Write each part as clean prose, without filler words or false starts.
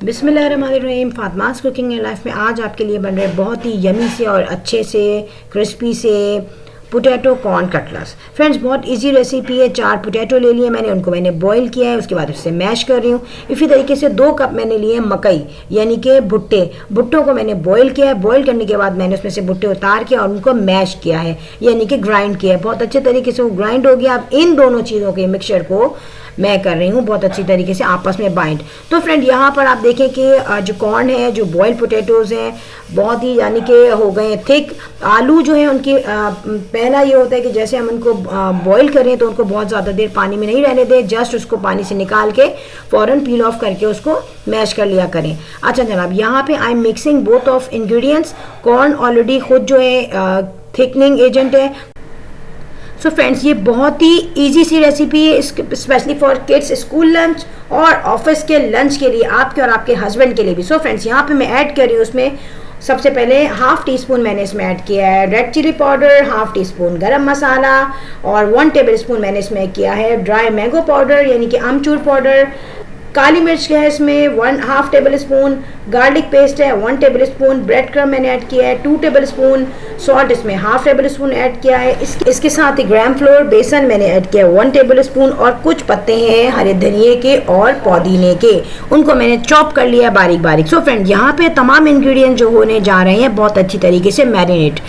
बिस्मिल्लाहिर्रहमानिर्रहीम। Fatima's cooking and life में आज आपके लिए बन रहे बहुत ही यमी से और अच्छे से क्रिस्पी से पोटैटो कॉर्न कटलेट्स। फ्रेंड्स, बहुत इजी रेसिपी है। 4 पोटैटो ले लिए मैंने, उनको मैंने बॉईल किया है, उसके बाद उससे मैश कर रही हूँ। इसी तरीके से 2 कप मैंने लिए मकई यानी कि भुट्टों को मैंने बॉईल किया है। बॉईल करने के बाद मैंने उसमें से भुट्टे उतार के और उनको मैश किया है यानी कि ग्राइंड किया है। बहुत अच्छे तरीके से वो ग्राइंड हो गया। अब इन दोनों चीज़ों के मिक्सचर को मैं कर रही हूँ बहुत अच्छी तरीके से आपस में बाइंड। तो फ्रेंड, यहाँ पर आप देखें कि जो कॉर्न है, जो बॉइल्ड पोटैटोज़ हैं, बहुत ही यानी कि हो गए थिक। आलू जो है उनकी पहला ये होता है कि जैसे हम उनको बॉईल करें तो उनको बहुत ज़्यादा देर पानी में नहीं रहने दें, जस्ट उसको पानी से निकाल के फ़ौरन पील ऑफ करके उसको मैश कर लिया करें। अच्छा जनाब, यहाँ पे I am mixing both of ingredients. Corn already खुद जो है थिकनिंग एजेंट है। सो फ्रेंड्स, ये बहुत ही इजी सी रेसिपी है, specially for kids school lunch और ऑफिस के लंच के लिए, आपके और आपके हस्बैंड के लिए भी। सो फ्रेंड्स, यहाँ पे मैं ऐड कर रही हूँ उसमें सबसे पहले ½ टीस्पून मैंने इसमें ऐड किया है रेड चिली पाउडर, ½ टीस्पून गरम मसाला और 1 टेबलस्पून मैंने इसमें किया है ड्राई मैंगो पाउडर यानी कि अमचूर पाउडर। काली मिर्च है इसमें 1/2 टेबलस्पून, गार्लिक पेस्ट है 1 टेबलस्पून, ब्रेड क्रम मैंने ऐड किया है 2 टेबलस्पून, सॉल्ट इसमें ½ टेबलस्पून ऐड किया है। इसके साथ ही ग्राम फ्लोर बेसन मैंने ऐड किया 1 टेबलस्पून और कुछ पत्ते हैं हरे धनिए के और पुदीने के, उनको मैंने चॉप कर लिया बारीक बारीक। सो फ्रेंड, यहाँ पे तमाम इंग्रेडिएंट जो होने जा रहे हैं बहुत अच्छी तरीके से मैरिनेट।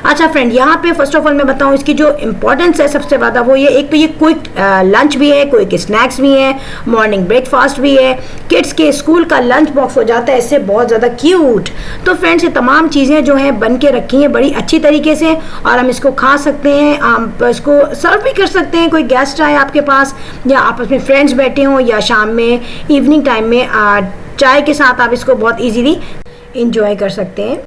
अच्छा फ्रेंड, यहाँ पे फर्स्ट ऑफ ऑल मैं बताऊँ इसकी जो इंपॉर्टेंस है सबसे ज़्यादा वो ये, एक तो ये क्विक लंच भी है, क्विक स्नैक्स भी है, मॉर्निंग ब्रेकफास्ट भी है, किड्स के स्कूल का लंच बॉक्स हो जाता है इससे बहुत ज़्यादा क्यूट। तो फ्रेंड्स, ये तमाम चीज़ें जो हैं बन के रखी हैं बड़ी अच्छी तरीके से और हम इसको खा सकते हैं। आप इसको सर्व भी कर सकते हैं, कोई गेस्ट आए आपके पास या आपस में फ्रेंड्स बैठे हों या शाम में इवनिंग टाइम में चाय के साथ आप इसको बहुत ईजीली इंजॉय कर सकते हैं।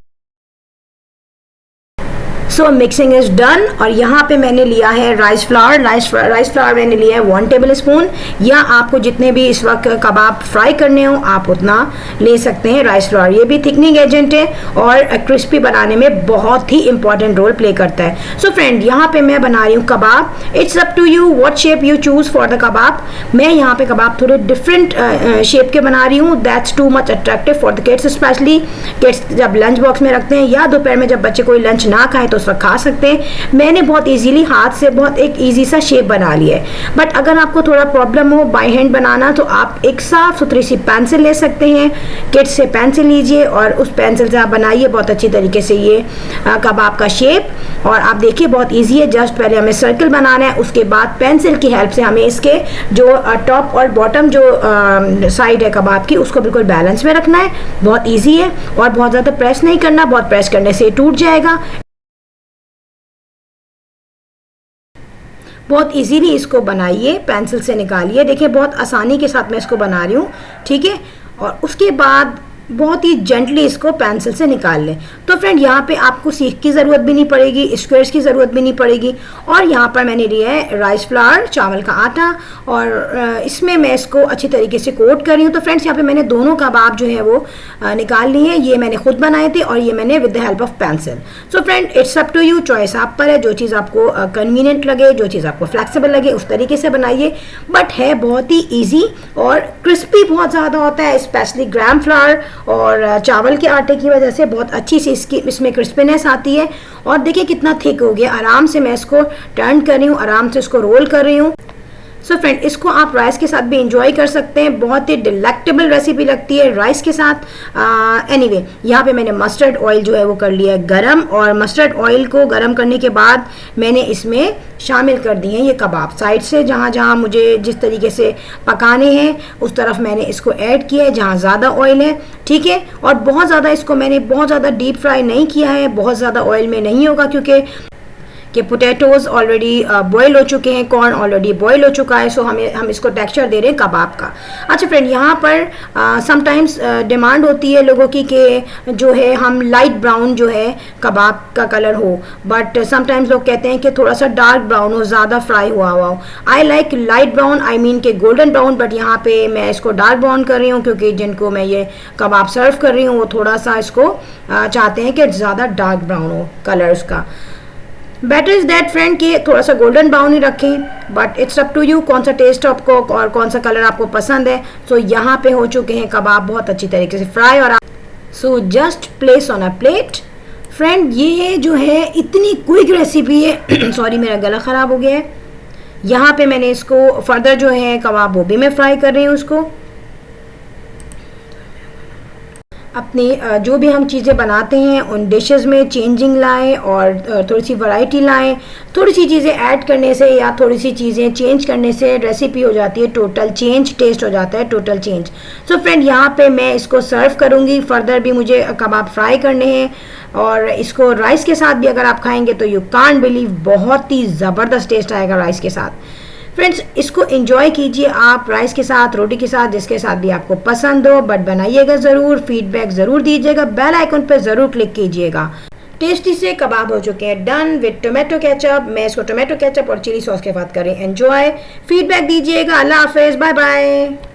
सो मिक्सिंग इज डन और यहाँ पे मैंने लिया है राइस फ्लावर मैंने लिया है 1 टेबलस्पून, या आपको जितने भी इस वक्त कबाब फ्राई करने हो आप उतना ले सकते हैं। राइस फ्लावर ये भी थिकनिंग एजेंट है और क्रिस्पी बनाने में बहुत ही इंपॉर्टेंट रोल प्ले करता है। सो फ्रेंड, यहाँ पे मैं बना रही हूँ kebab. It's up to you what shape you choose for the kebab. मैं यहाँ पे कबाब थोड़े डिफरेंट शेप के बना रही हूँ। That's too much attractive for the kids, specially kids जब लंच बॉक्स में रखते हैं या दोपहर में जब बच्चे कोई लंच ना खाएं तो खा सकते हैं। मैंने बहुत इजीली हाथ से बहुत एक इजी सा शेप बना लिया है। बट अगर आपको थोड़ा प्रॉब्लम हो बाय हैंड बनाना तो आप एक साफ सुथरी सी पेंसिल ले सकते हैं। किड्स से पेंसिल लीजिए और उस पेंसिल से आप बनाइए बहुत अच्छी तरीके से ये कबाब का शेप। और आप देखिए बहुत इजी है, जस्ट पहले हमें सर्कल बनाना है, उसके बाद पेंसिल की हेल्प से हमें इसके जो टॉप और बॉटम जो साइड है कबाब की उसको बिल्कुल बैलेंस में रखना है। बहुत ईजी है और बहुत ज़्यादा प्रेस नहीं करना, बहुत प्रेस करने से टूट जाएगा। बहुत इजीली इसको बनाइए, पेंसिल से निकालिए। देखिए बहुत आसानी के साथ मैं इसको बना रही हूँ, ठीक है। और उसके बाद बहुत ही जेंटली इसको पेंसिल से निकाल लें। तो फ्रेंड, यहाँ पे आपको सीख की ज़रूरत भी नहीं पड़ेगी, स्क्वायर्स की ज़रूरत भी नहीं पड़ेगी। और यहाँ पर मैंने लिया है राइस फ्लावर, चावल का आटा, और इसमें मैं इसको अच्छी तरीके से कोट कर रही हूँ। तो फ्रेंड्स, यहाँ पे मैंने दोनों कबाब जो है वो निकाल लिए हैं। ये मैंने खुद बनाए थे और ये मैंने with the help of pencil. So friend, it's up to you, choice आप पर है। जो चीज़ आपको कन्वीनियंट लगे, जो चीज़ आपको फ्लैक्सीबल लगे उस तरीके से बनाइए। बट है बहुत ही ईजी और क्रिस्पी बहुत ज़्यादा होता है, स्पेशली ग्राम फ्लावर और चावल के आटे की वजह से बहुत अच्छी सी इसमें क्रिस्पीनेस आती है। और देखिए कितना थिक हो गया। आराम से मैं इसको टर्न कर रही हूँ, आराम से इसको रोल कर रही हूँ। सो फ्रेंड, इसको आप राइस के साथ भी इंजॉय कर सकते हैं, बहुत ही डिलेक्टेबल रेसिपी लगती है राइस के साथ। एनीवे, यहाँ पे मैंने मस्टर्ड ऑयल जो है वो कर लिया है गरम, और मस्टर्ड ऑयल को गरम करने के बाद मैंने इसमें शामिल कर दिए हैं ये कबाब। साइड से जहाँ जहाँ मुझे जिस तरीके से पकाने हैं उस तरफ मैंने इसको ऐड किया है जहाँ ज़्यादा ऑयल है, ठीक है। और बहुत ज़्यादा इसको मैंने बहुत ज़्यादा डीप फ्राई नहीं किया है, बहुत ज़्यादा ऑयल में नहीं होगा क्योंकि पोटैटोज़ ऑलरेडी बॉयल हो चुके हैं, कॉर्न ऑलरेडी बॉयल हो चुका है। सो हम इसको टेक्सचर दे रहे हैं कबाब का। अच्छा फ्रेंड, यहाँ पर समटाइम्स डिमांड होती है लोगों की कि जो है हम लाइट ब्राउन जो है कबाब का कलर हो, बट समटाइम्स लोग कहते हैं कि थोड़ा सा डार्क ब्राउन हो, ज़्यादा फ्राई हुआ हुआ हो। I like light brown, I mean के गोल्डन ब्राउन, बट यहाँ पे मैं इसको डार्क ब्राउन कर रही हूँ क्योंकि जिनको मैं ये कबाब सर्व कर रही हूँ वो थोड़ा सा इसको चाहते हैं कि ज़्यादा डार्क ब्राउन हो कलर उसका। बेटर इज दैट फ्रेंड कि थोड़ा सा गोल्डन ब्राउन ही रखें, but it's up to you कौन सा टेस्ट आपको और कौन सा कलर आपको पसंद है। सो यहाँ पे हो चुके हैं कबाब बहुत अच्छी तरीके से फ्राई। और so just place on a plate. Friend ये जो है इतनी क्विक रेसिपी है सॉरी मेरा गला ख़राब हो गया है। यहाँ पे मैंने इसको फर्दर जो है कबाब वो भी मैं फ्राई कर रही हूँ उसको। अपनी जो भी हम चीज़ें बनाते हैं उन डिशेस में चेंजिंग लाएं और थोड़ी सी वैरायटी लाएं। थोड़ी सी चीज़ें ऐड करने से या थोड़ी सी चीज़ें चेंज करने से रेसिपी हो जाती है टोटल चेंज, टेस्ट हो जाता है टोटल चेंज। सो फ्रेंड यहाँ पे मैं इसको सर्व करूँगी। फर्दर भी मुझे कबाब फ्राई करने हैं और इसको राइस के साथ भी अगर आप खाएंगे तो यू कांट बिलीव बहुत ही ज़बरदस्त टेस्ट आएगा राइस के साथ। फ्रेंड्स इसको एंजॉय कीजिए आप राइस के साथ, रोटी के साथ, जिसके साथ भी आपको पसंद हो, बट बनाइएगा ज़रूर, फीडबैक ज़रूर दीजिएगा, बेल आइकन पर ज़रूर क्लिक कीजिएगा। टेस्टी से कबाब हो चुके हैं डन विद टोमेटो केचप। मैं इसको टोमेटो केचप और चिली सॉस के साथ करें एंजॉय। फीडबैक दीजिएगा। अल्लाह हाफिज़, बाय बाय।